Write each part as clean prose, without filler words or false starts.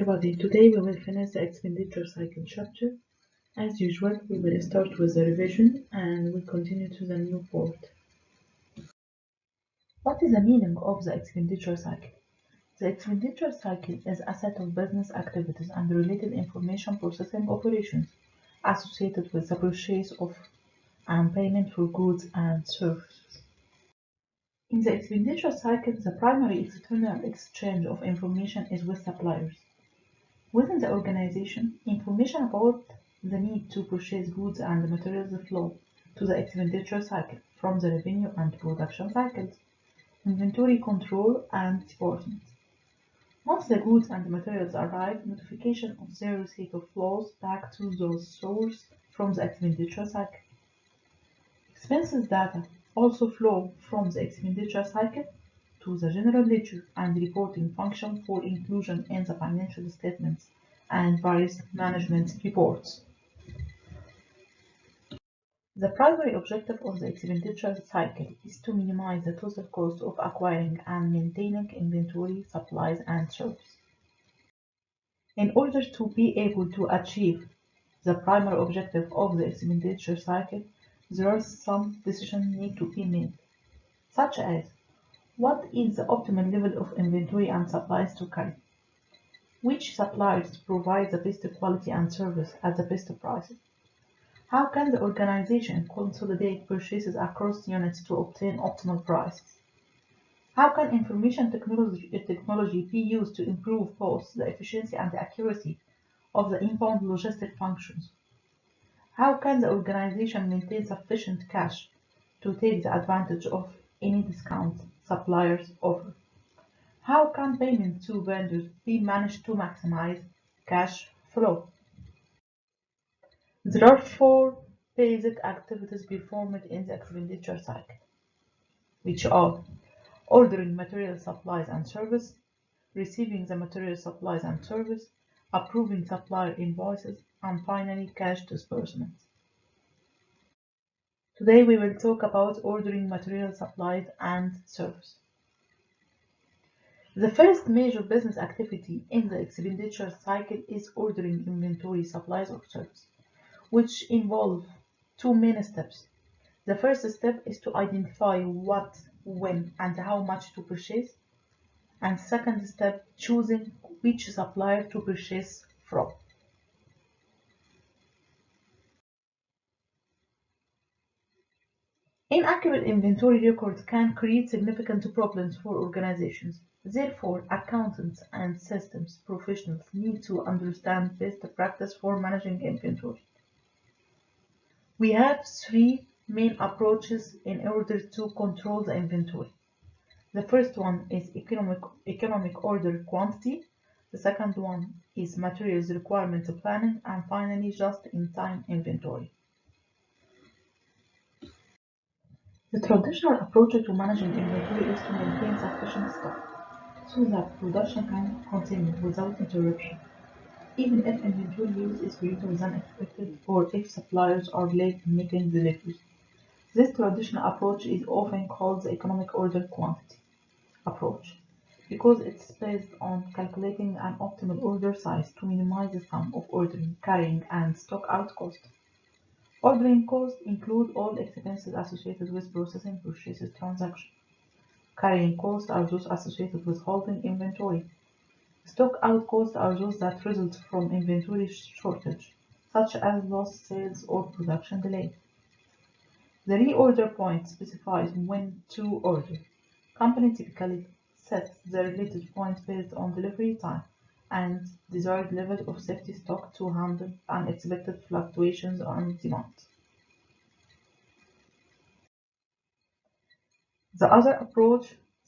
everybody, today we will finish the expenditure cycle chapter. As usual, we will start with the revision and we'll continue to the new part. What is the meaning of the expenditure cycle? The expenditure cycle is a set of business activities and related information processing operations associated with the purchase of and payment for goods and services. In the expenditure cycle, the primary external exchange of information is with suppliers. Within the organization, information about the need to purchase goods and materials flow to the expenditure cycle from the revenue and production cycles, inventory control, and department. Once the goods and materials arrive, notification of their receipt flows back to those sourced from the expenditure cycle. Expenses data also flow from the expenditure cycle to the general ledger and reporting function for inclusion in the financial statements and various management reports. The primary objective of the expenditure cycle is to minimize the total cost of acquiring and maintaining inventory, supplies, and services. In order to be able to achieve the primary objective of the expenditure cycle, there are some decisions need to be made, such as what is the optimal level of inventory and supplies to carry? Which suppliers provide the best quality and service at the best prices? How can the organization consolidate purchases across units to obtain optimal prices? How can information technology be used to improve both the efficiency and the accuracy of the inbound logistic functions? How can the organization maintain sufficient cash to take the advantage of any discount suppliers offer? How can payment to vendors be managed to maximize cash flow? There are four basic activities performed in the expenditure cycle, which are ordering material supplies and service, receiving the material supplies and service, approving supplier invoices, and finally cash disbursements. Today we will talk about ordering material supplies and service. The first major business activity in the expenditure cycle is ordering inventory, supplies, or service, which involve two main steps. The first step is to identify what, when, and how much to purchase, and second step, choosing which supplier to purchase from. Inaccurate inventory records can create significant problems for organizations. Therefore, accountants and systems professionals need to understand best practice for managing inventory. We have three main approaches in order to control the inventory. The first one is economic order quantity. The second one is materials requirement planning, and finally just-in-time inventory. The traditional approach to managing inventory is to maintain sufficient stock so that production can continue without interruption, even if inventory use is greater than expected or if suppliers are late in making deliveries. This traditional approach is often called the economic order quantity approach because it's based on calculating an optimal order size to minimize the sum of ordering, carrying, and stock out cost. Ordering costs include all expenses associated with processing purchases transactions. Carrying costs are those associated with holding inventory. Stock out costs are those that result from inventory shortage, such as lost sales or production delay. The reorder point specifies when to order. Company typically sets the related point based on delivery time and desired level of safety stock to handle unexpected fluctuations on demand. The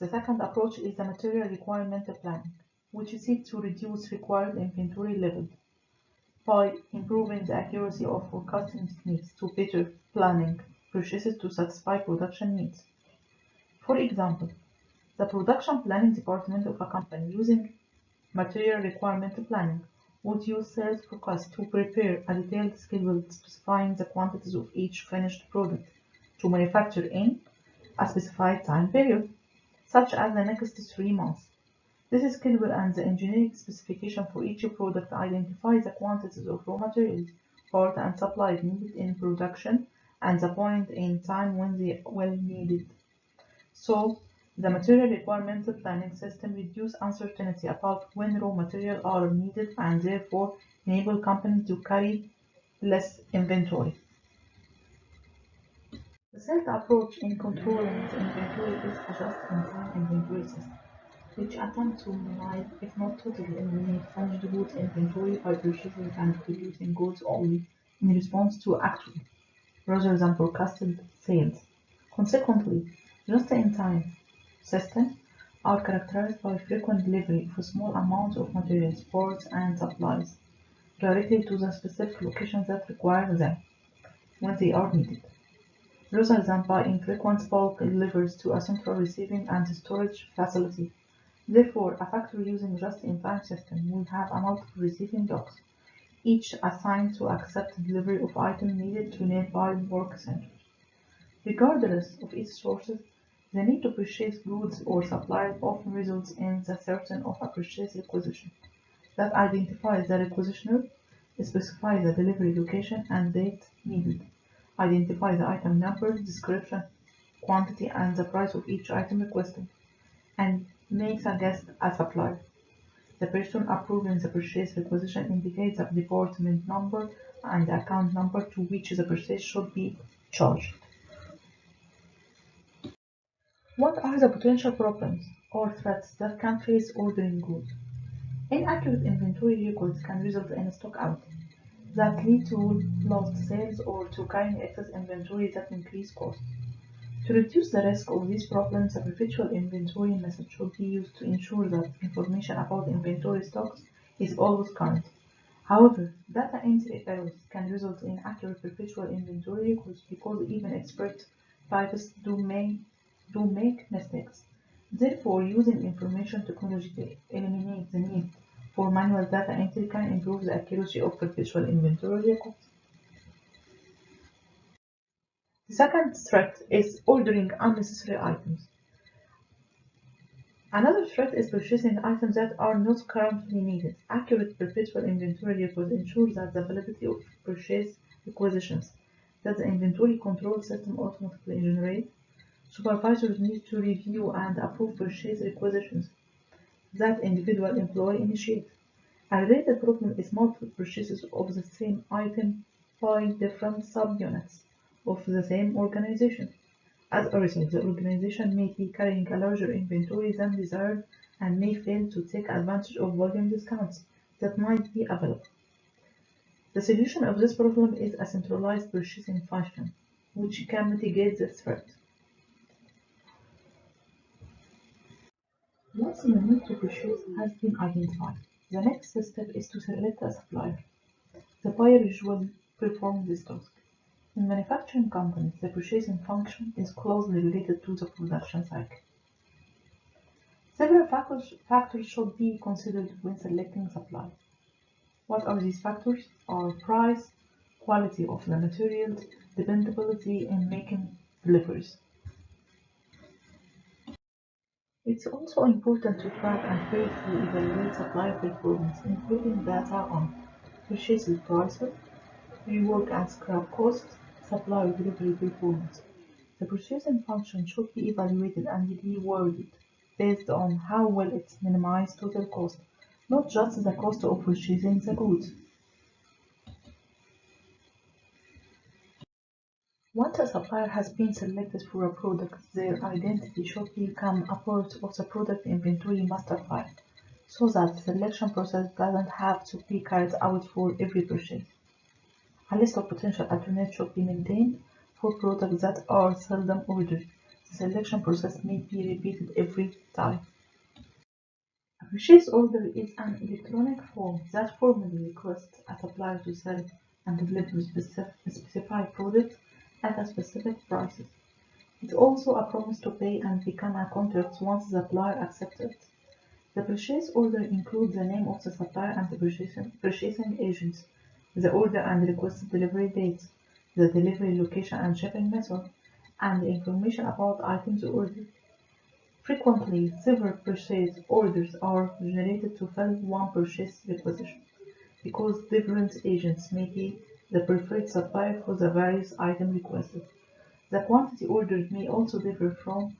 second approach is the material requirement planning, which seeks to reduce required inventory levels by improving the accuracy of forecasting techniques to better planning purchases to satisfy production needs. For example, the production planning department of a company using material requirement planning would use sales forecasts to prepare a detailed schedule specifying the quantities of each finished product to manufacture in a specified time period, such as the next 3 months. This schedule and the engineering specification for each product identify the quantities of raw materials, parts, and supplies needed in production and the point in time when they will be needed. So, the material requirement planning system reduces uncertainty about when raw materials are needed and therefore enable companies to carry less inventory. The third approach in controlling the inventory is a just-in-time inventory system, which attempts to minimize, if not totally eliminate, finished goods inventory by purchasing and producing goods only in response to actual, rather than forecasted sales. Consequently, just-in-time systems are characterized by frequent delivery of small amounts of materials, parts, and supplies directly to the specific locations that require them when they are needed, rather than by infrequent bulk deliveries to a central receiving and storage facility. Therefore, a factory using just-in-time system will have a multiple receiving docks, each assigned to accept delivery of items needed to nearby work centers. Regardless of its sources, the need to purchase goods or supplies often results in the certain of a purchase requisition that identifies the requisitioner, specifies the delivery location and date needed, identifies the item number, description, quantity, and the price of each item requested, and makes a guess as supplier. The person approving the purchase requisition indicates the department number and the account number to which the purchase should be charged. What are the potential problems or threats that can face ordering goods? Inaccurate inventory records can result in stock out that lead to lost sales or to carrying excess inventory that increase costs. To reduce the risk of these problems, a perpetual inventory method should be used to ensure that information about inventory stocks is always current. However, data entry errors can result in accurate perpetual inventory records because even expert typists do make mistakes. Therefore, using information technology to eliminate the need for manual data entry can improve the accuracy of perpetual inventory records. The second threat is ordering unnecessary items. Another threat is purchasing items that are not currently needed. Accurate perpetual inventory records ensure that the validity of purchase requisitions that the inventory control system automatically generates. Supervisors need to review and approve purchase requisitions that individual employee initiates. A related problem is multiple purchases of the same item by different subunits of the same organization. As a result, the organization may be carrying a larger inventory than desired and may fail to take advantage of volume discounts that might be available. The solution of this problem is a centralized purchasing function, which can mitigate this threat. Once the need to purchase has been identified, the next step is to select a supplier. The buyer usually performs this task. In manufacturing companies, the purchasing function is closely related to the production cycle. Several factors should be considered when selecting suppliers. What are these factors? Are price, quality of the materials, dependability in making deliveries. It's also important to track and carefully evaluate supplier performance, including data on purchasing prices, rework and scrap costs, supplier delivery performance. The purchasing function should be evaluated and reworded based on how well it minimizes total cost, not just the cost of purchasing the goods. Once a supplier has been selected for a product, their identity should become a part of the product inventory master file, so that the selection process doesn't have to be carried out for every purchase. A list of potential alternatives should be maintained for products that are seldom ordered. The selection process may be repeated every time. A purchase order is an electronic form that formally requests a supplier to sell and deliver specified products at a specific prices. It's also a promise to pay and become a contract once the supplier accepts it. The purchase order includes the name of the supplier and the purchasing agents, the order and requested delivery dates, the delivery location and shipping method, and the information about items ordered. Frequently, several purchase orders are generated to fill one purchase requisition, because different agents may be the preferred supplier for the various items requested. The quantity ordered may also differ from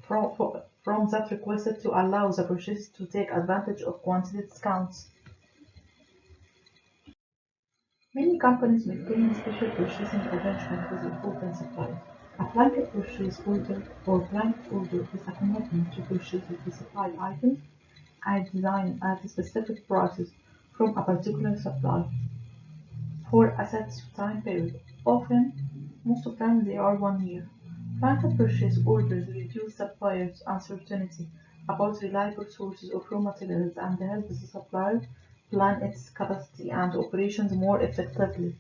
that requested to allow the purchaser to take advantage of quantity discounts. Many companies maintain special purchasing arrangements with important suppliers. A blanket purchase order or blanket order is a commitment to purchase specified items at design at specific prices from a particular supplier for a set time period. Most of the time they are 1 year. Blanket purchase orders reduce suppliers' uncertainty about reliable sources of raw materials and help the supplier plan its capacity and operations more effectively.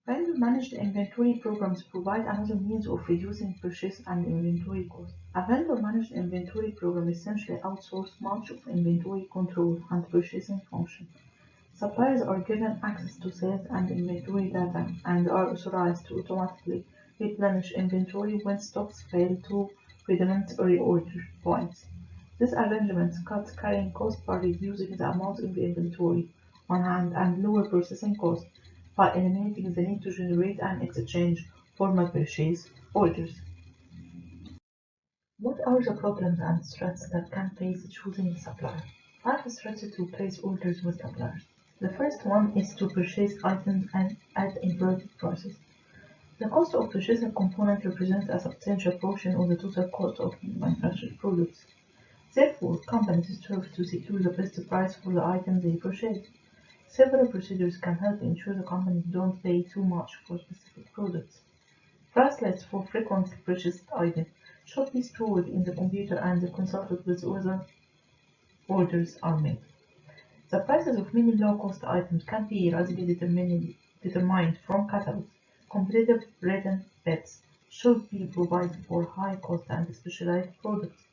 Vendor-managed inventory programs provide another means of reducing purchase and inventory costs. A vendor-managed inventory program essentially outsources much of inventory control and purchasing function. Suppliers are given access to sales and inventory data and are authorized to automatically replenish inventory when stocks fail to redundant reorder points. This arrangement cuts carrying costs by reducing the amount of inventory on hand and lower processing costs by eliminating the need to generate and exchange formal purchase orders. What are the problems and threats that can face choosing a supplier? 5 threats to place orders with suppliers. The first one is to purchase items at inflated prices. The cost of purchasing a component represents a substantial portion of the total cost of manufactured products. Therefore, companies strive to secure the best price for the items they purchase. Several procedures can help ensure the companies don't pay too much for specific products. Price lists for frequently purchased items should be stored in the computer and consulted with whether orders are made. The prices of many low-cost items can be easily determined from catalogs. Competitive written bids should be provided for high-cost and specialized products.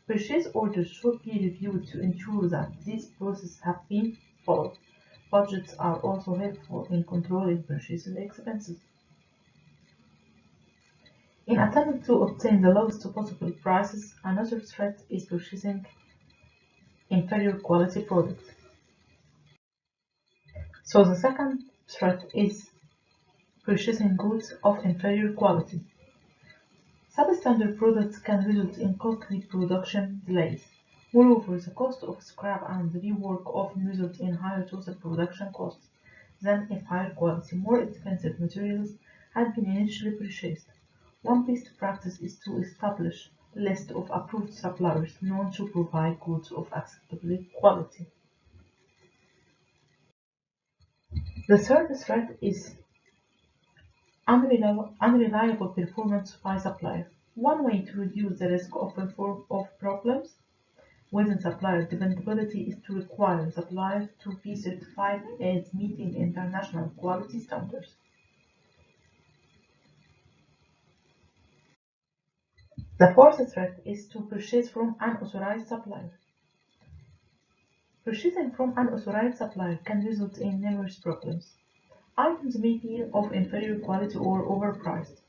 Purchase orders should be reviewed to ensure that these processes have been followed. Budgets are also helpful in controlling purchasing expenses. In attempting to obtain the lowest possible prices, another threat is purchasing inferior quality products. So the second threat is purchasing goods of inferior quality. Substandard products can result in costly production delays. Moreover, the cost of scrap and rework often result in higher total production costs than if higher quality, more expensive materials had been initially purchased. One best practice is to establish a list of approved suppliers known to provide goods of acceptable quality. The third threat is unreliable performance by supplier. One way to reduce the risk of problems with supplier dependability is to require suppliers to be certified as meeting international quality standards. The fourth threat is to purchase from unauthorized supplier. Purchasing from unauthorized supplier can result in numerous problems. Items may be of inferior quality or overpriced.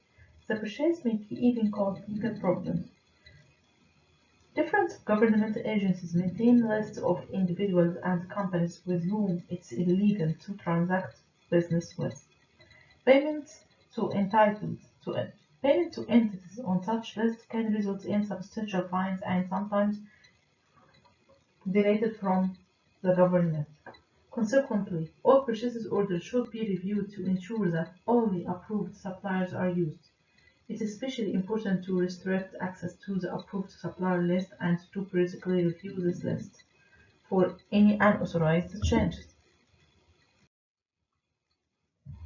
The purchase may even cause legal problems. Different government agencies maintain lists of individuals and companies with whom it's illegal to transact business with. Payment to entities on such lists can result in substantial fines and sometimes deleted from the government. Consequently, all purchase orders should be reviewed to ensure that only approved suppliers are used. It is especially important to restrict access to the approved supplier list and to periodically review this list for any unauthorized changes.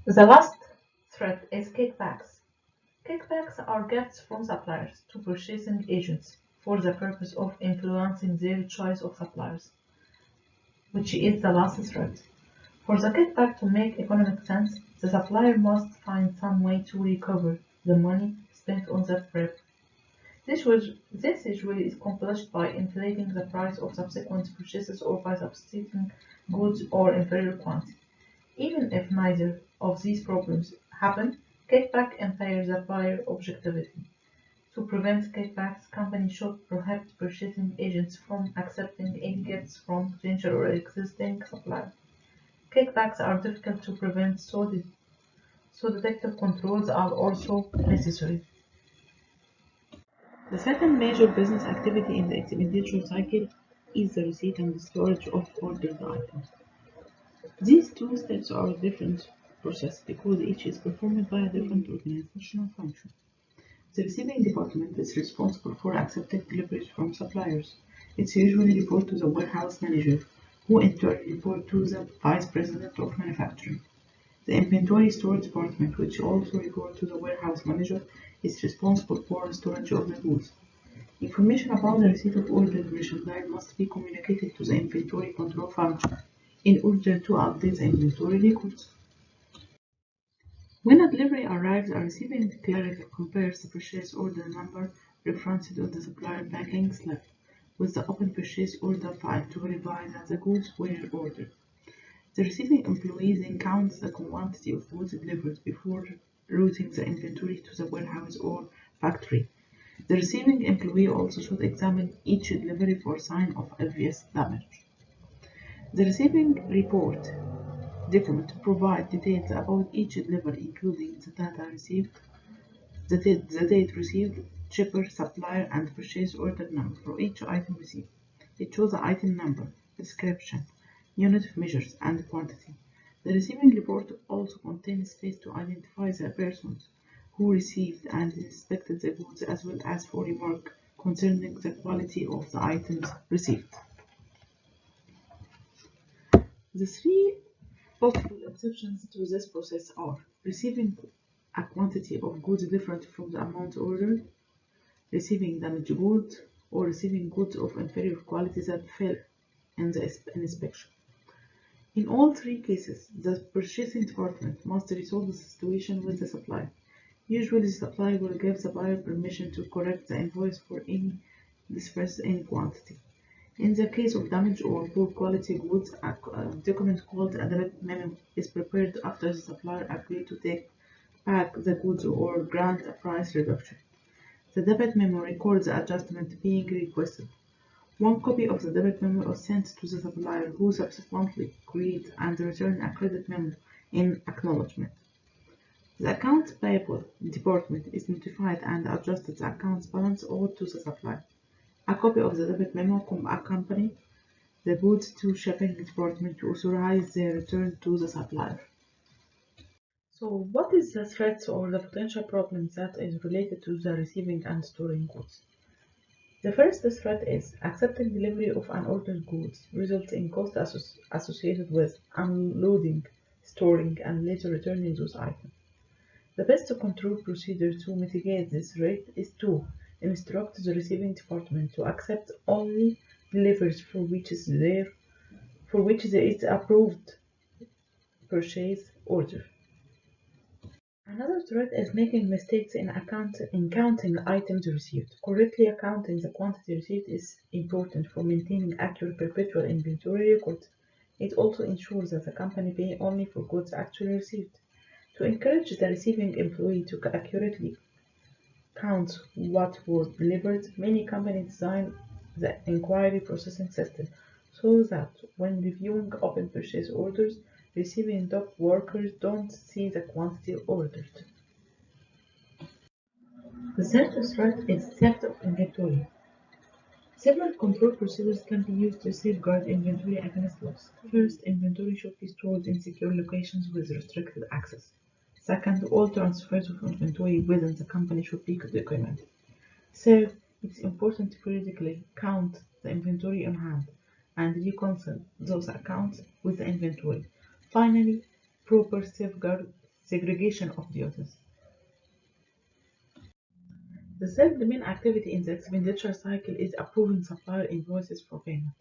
The last threat is kickbacks. Kickbacks are gifts from suppliers to purchasing agents for the purpose of influencing their choice of suppliers, which is the last threat. For the kickback to make economic sense, the supplier must find some way to recover the money spent on the prep. This usually is accomplished by inflating the price of subsequent purchases or by substituting goods or inferior quantity. Even if neither of these problems happen, kickback impairs the buyer objectivity. To prevent kickbacks, companies should prohibit purchasing agents from accepting any gifts from potential or existing suppliers. Kickbacks are difficult to prevent, so detective controls are also necessary. The second major business activity in the expenditure cycle is the receipt and storage of ordered items. These two steps are different processes because each is performed by a different organizational function. The receiving department is responsible for accepting deliveries from suppliers. It's usually reported to the warehouse manager, who in turn reports to the vice president of manufacturing. The inventory storage department, which also reports to the warehouse manager, is responsible for the storage of the goods. Information about the receipt of ordered merchandise must be communicated to the inventory control function in order to update the inventory records. When a delivery arrives, a receiving clerk compares the purchase order number referenced on the supplier packing slip with the open purchase order file to verify that the goods were ordered. The receiving employee then counts the quantity of goods delivered before routing the inventory to the warehouse or factory. The receiving employee also should examine each delivery for sign of obvious damage. The receiving report document provides details about each delivery, including the data received, the date received, shipper, supplier, and purchase order number for each item received. It shows the item number, description, unit of measures, and quantity. The receiving report also contains space to identify the persons who received and inspected the goods, as well as for remark concerning the quality of the items received. The three possible exceptions to this process are receiving a quantity of goods different from the amount ordered, receiving damaged goods, or receiving goods of inferior quality that fail in the inspection. In all three cases, the purchasing department must resolve the situation with the supplier. Usually, the supplier will give the buyer permission to correct the invoice for any difference in quantity. In the case of damaged or poor quality goods, a document called a debit memo is prepared after the supplier agrees to take back the goods or grant a price reduction. The debit memo records the adjustment being requested. One copy of the debit memo is sent to the supplier, who subsequently creates and returns a credit memo in acknowledgement. The accounts payable department is notified and adjusts the accounts balance owed to the supplier. A copy of the debit memo accompanies the goods to shipping department to authorize their return to the supplier. So, what is the threats or the potential problems that is related to the receiving and storing goods? The first threat is accepting delivery of unordered goods results in costs associated with unloading, storing, and later returning those items. The best control procedure to mitigate this rate is to instruct the receiving department to accept only deliveries for which there is approved purchase order. Another threat is making mistakes in counting items received. Correctly accounting the quantity received is important for maintaining accurate perpetual inventory records. It also ensures that the company pays only for goods actually received. To encourage the receiving employee to accurately count what was delivered, many companies design the inquiry processing system so that when reviewing open purchase orders, receiving dock workers don't see the quantity ordered. The third threat is theft of inventory. Several control procedures can be used to safeguard inventory against loss. First, inventory should be stored in secure locations with restricted access. Second, all transfers of inventory within the company should be documented. Third, it's important to periodically count the inventory on hand and reconcile those accounts with the inventory. Finally, proper segregation of duties. The third main activity in the expenditure cycle is approving supplier invoices for payment.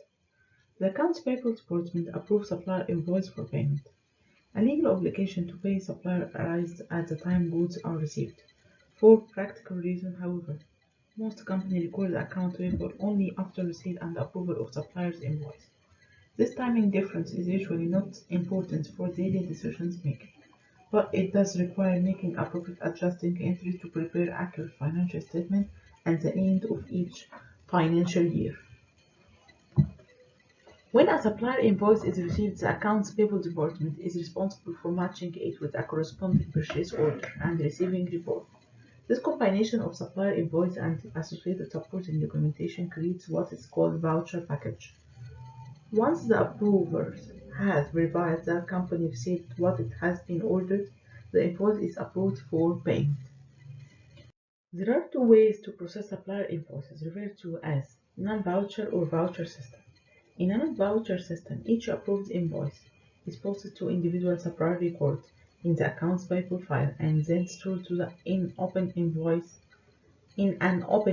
The accounts payable department approves supplier invoice for payment. A legal obligation to pay supplier arises at the time goods are received. For practical reasons, however, most companies record the account payable only after receipt and approval of supplier's invoice. This timing difference is usually not important for daily decisions making, but it does require making appropriate adjusting entries to prepare accurate financial statements at the end of each financial year. When a supplier invoice is received, the accounts payable department is responsible for matching it with a corresponding purchase order and receiving report. This combination of supplier invoice and associated supporting documentation creates what is called voucher package. Once the approver has verified that company received what it has been ordered, the invoice is approved for payment. There are two ways to process supplier invoices, referred to as non-voucher or voucher system. In a non-voucher system, each approved invoice is posted to individual supplier records in the accounts payable file and then stored in an open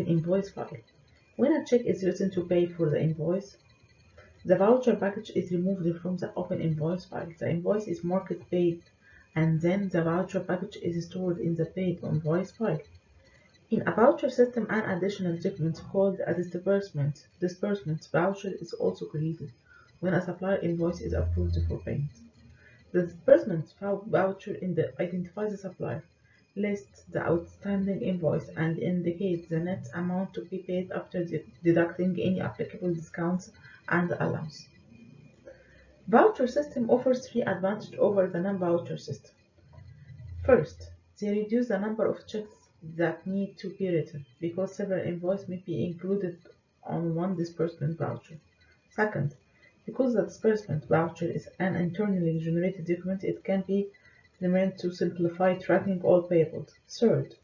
invoice file. When a check is written to pay for the invoice, the voucher package is removed from the open invoice file. The invoice is marked paid, and then the voucher package is stored in the paid invoice file. In a voucher system, an additional document called a disbursement voucher is also created when a supplier invoice is approved for payment. The disbursement voucher identifies the supplier, lists the outstanding invoice, and indicates the net amount to be paid after deducting any applicable discounts and allowance. Voucher system offers three advantages over the non-voucher system. First, they reduce the number of checks that need to be written, because several invoices may be included on one disbursement voucher. Second, because the disbursement voucher is an internally generated document, it can be meant to simplify tracking all payables. Third,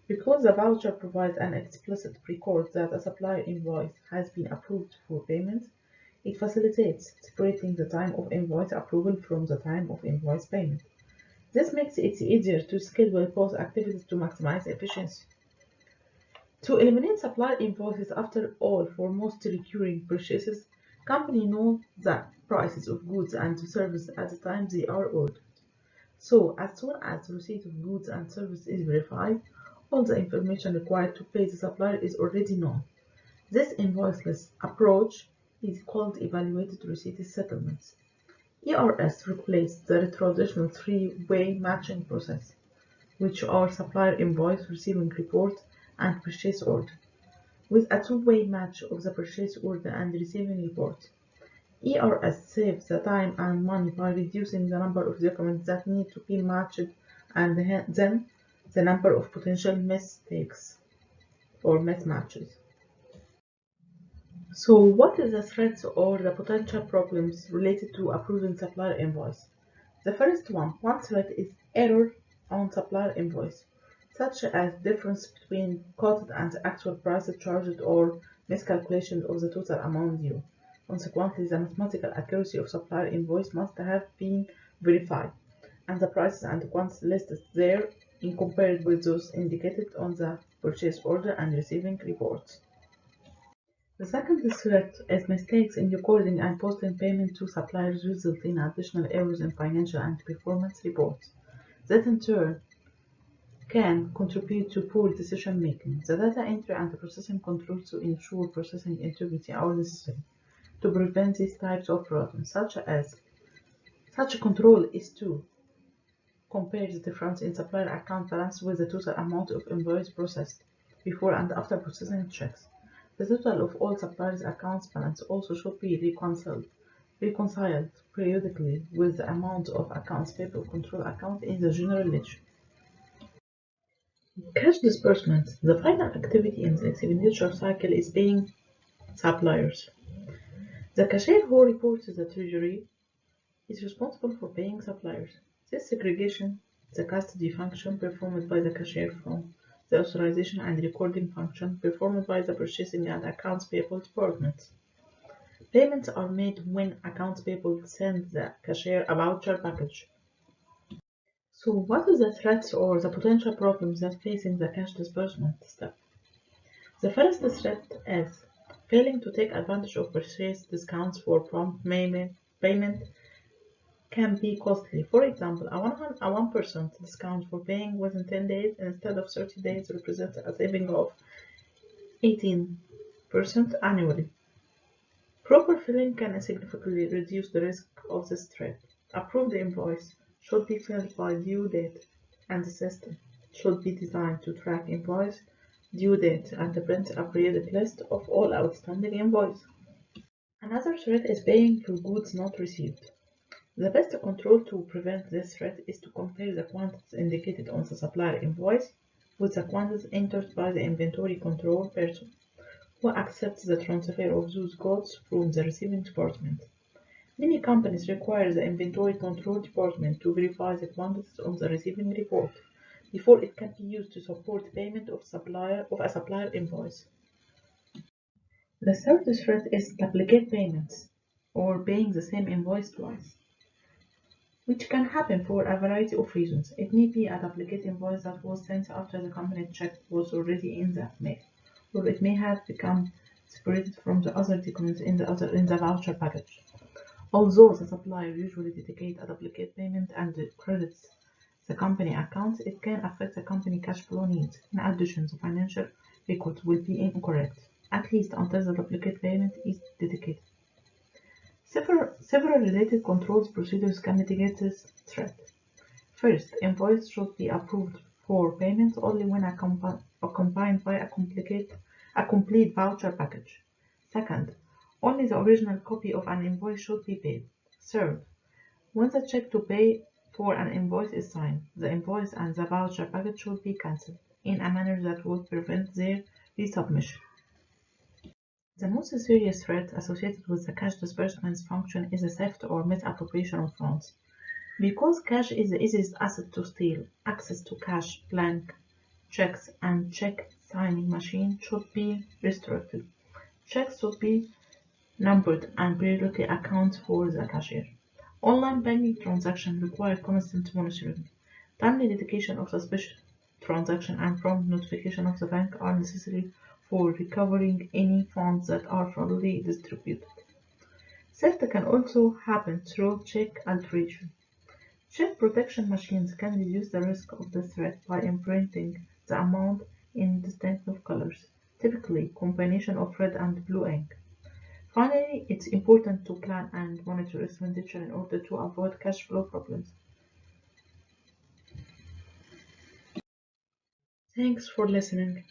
because the voucher provides an explicit record that a supplier invoice has been approved for payment, it facilitates separating the time of invoice approval from the time of invoice payment. This makes it easier to schedule both activities to maximize efficiency. To eliminate supplier invoices, after all, for most recurring purchases, companies know the prices of goods and services at the time they are ordered. So, as soon as the receipt of goods and services is verified, all the information required to pay the supplier is already known. This invoiceless approach is called evaluated receipt settlements. ERS replaced the traditional three-way matching process, which are supplier invoice, receiving report, and purchase order, with a two-way match of the purchase order and receiving report. ERS saves the time and money by reducing the number of documents that need to be matched and then the number of potential mistakes or mismatches. So what is the threats or the potential problems related to approving supplier invoice? The first one threat is error on supplier invoice, such as difference between quoted and the actual price charged or miscalculation of the total amount due. Consequently, the mathematical accuracy of supplier invoice must have been verified, and the prices and quantities listed there in compared with those indicated on the purchase order and receiving reports. The second threat is mistakes in recording and posting payment to suppliers result in additional errors in financial and performance reports that in turn can contribute to poor decision making. The data entry and processing controls to ensure processing integrity are necessary to prevent these types of problems, such a control is to compare the difference in supplier account balance with the total amount of invoice processed before and after processing checks. The total of all suppliers' accounts balance also should be reconciled periodically with the amount of accounts payable control account in the general ledger. Cash disbursement. The final activity in the expenditure cycle is paying suppliers. The cashier who reports to the treasury is responsible for paying suppliers. This segregation, the custody function performed by the cashier from the authorization and recording function performed by the purchasing and accounts payable departments. Payments are made when accounts payable send the cashier a voucher package. So what are the threats or the potential problems that facing the cash disbursement step? The first threat is failing to take advantage of purchase discounts for prompt payment can be costly. For example, a 1% discount for paying within 10 days instead of 30 days represents a saving of 18% annually. Proper filling can significantly reduce the risk of this threat. Approved invoice should be filled by due date, and the system should be designed to track invoice due date and print a periodic list of all outstanding invoices. Another threat is paying for goods not received. The best control to prevent this threat is to compare the quantities indicated on the supplier invoice with the quantities entered by the inventory control person, who accepts the transfer of those goods from the receiving department. Many companies require the inventory control department to verify the quantities on the receiving report before it can be used to support payment of a supplier invoice. The third threat is duplicate payments, or paying the same invoice twice, which can happen for a variety of reasons. It may be a duplicate invoice that was sent after the company check was already in the mail, or it may have become separated from the other documents in the voucher package. Although the supplier usually dedicates a duplicate payment and credits the company account, it can affect the company cash flow needs. In addition, the financial records will be incorrect, at least until the duplicate payment is dedicated. Several related controls procedures can mitigate this threat. First, invoice should be approved for payment only when accompanied by a complete voucher package. Second, only the original copy of an invoice should be paid. Third, when the check to pay for an invoice is signed, the invoice and the voucher package should be cancelled in a manner that would prevent their resubmission. The most serious threat associated with the cash disbursements function is the theft or misappropriation of funds. Because cash is the easiest asset to steal, access to cash, blank checks, and check signing machine should be restricted. Checks should be numbered and periodically account for the cashier. Online banking transactions require constant monitoring. Timely detection of suspicious transactions and prompt notification of the bank are necessary for recovering any funds that are fraudulently distributed. Theft can also happen through check alteration. Check protection machines can reduce the risk of the threat by imprinting the amount in distinctive colors, typically a combination of red and blue ink. Finally, it's important to plan and monitor expenditure in order to avoid cash flow problems. Thanks for listening.